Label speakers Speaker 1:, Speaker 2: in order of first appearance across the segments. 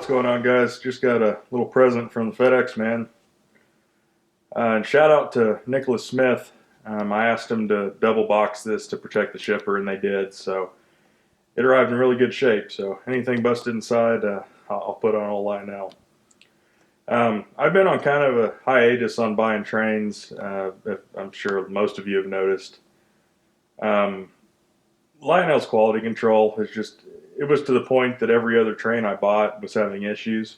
Speaker 1: going on, guys? Just got a little present from the FedEx man. And shout out to Nicholas Smith. I asked him to double box this to protect the shipper, and they did. So it arrived in really good shape. So anything busted inside, I'll put on old Lionel. I've been on kind of a hiatus on buying trains. I'm sure most of you have noticed. Lionel's quality control is just, it was to the point that every other train I bought was having issues.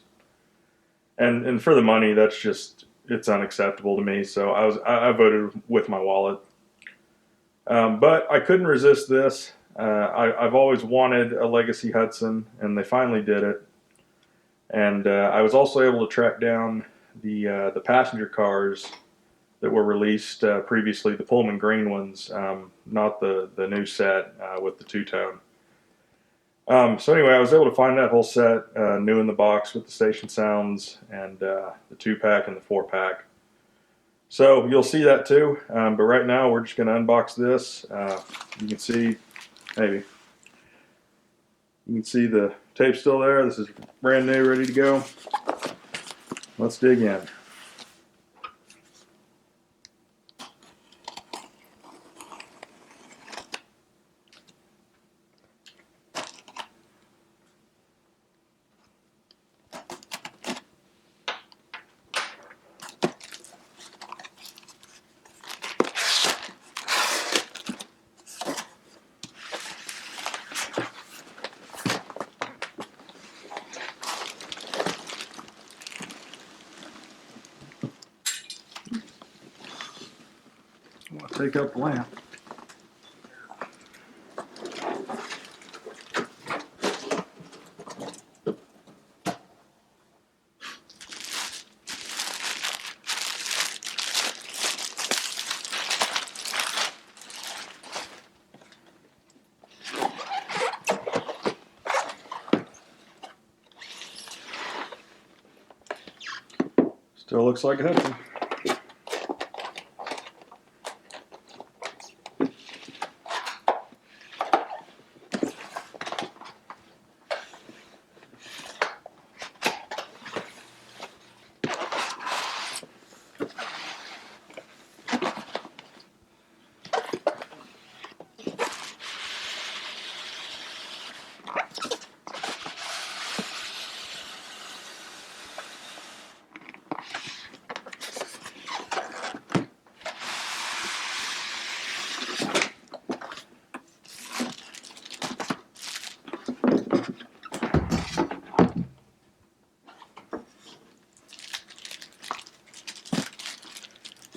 Speaker 1: And for the money, that's just, it's unacceptable to me. So I voted with my wallet. But I couldn't resist this. I've always wanted a Legacy Hudson, and they finally did it. And I was also able to track down the passenger cars that were released previously, the Pullman green ones, not the new set with the two-tone. So anyway, I was able to find that whole set new in the box with the station sounds and the 2-pack and the 4-pack. So you'll see that too, but right now we're just going to unbox this. You can see, maybe, you can see the tape still there. This is brand new, ready to go. Let's dig in. I'll take out the lamp. Still looks like a Hudson.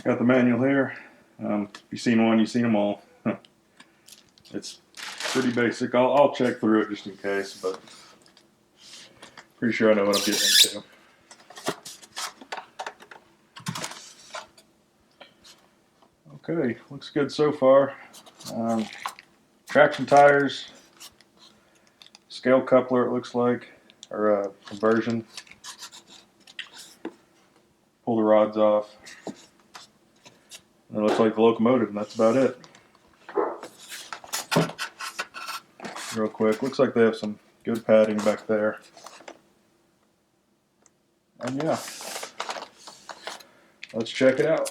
Speaker 1: Got the manual here. If you've seen one, you've seen them all. It's pretty basic. I'll check through it just in case, but pretty sure I know what I'm getting into. Okay, looks good so far. Traction tires, scale coupler it looks like, or a conversion. Pull the rods off. And it looks like the locomotive, and that's about it. Real quick, looks like they have some good padding back there. And yeah, let's check it out.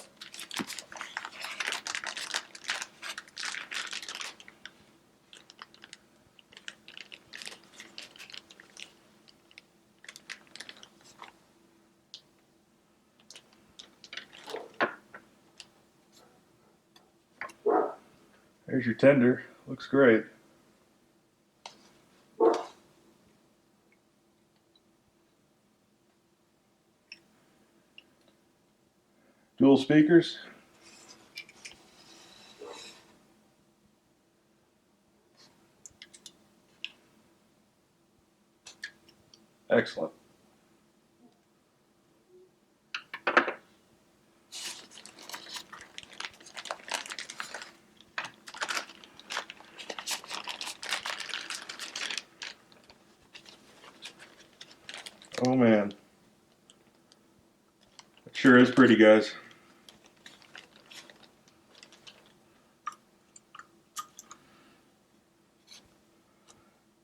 Speaker 1: There's your tender, looks great. Dual speakers. Excellent. Oh man. It sure is pretty, guys.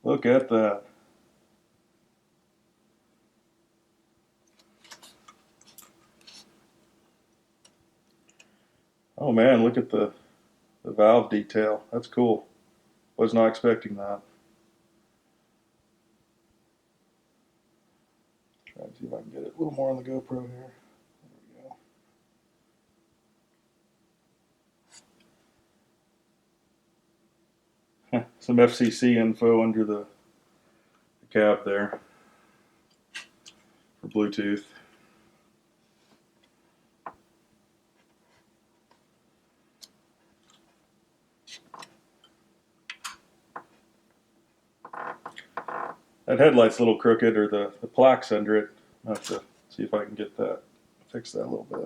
Speaker 1: Look at that. Oh man, look at the valve detail. That's cool. Was not expecting that. Try and see if I can get it a little more on the GoPro here. There we go. Some FCC info under the cab there for Bluetooth. That headlight's a little crooked, or the plaque's under it. I'll have to see if I can get that, fix that a little bit.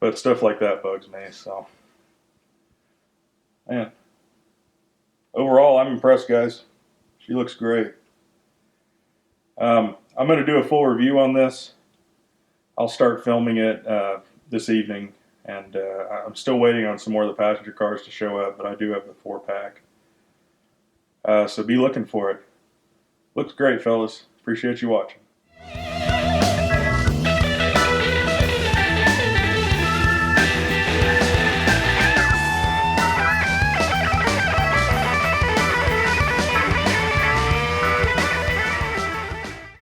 Speaker 1: But stuff like that bugs me, so. Man. Overall, I'm impressed, guys. She looks great. I'm going to do a full review on this. I'll start filming it this evening, and I'm still waiting on some more of the passenger cars to show up, but I do have the 4-pack. So be looking for it. Looks great, fellas. Appreciate you watching.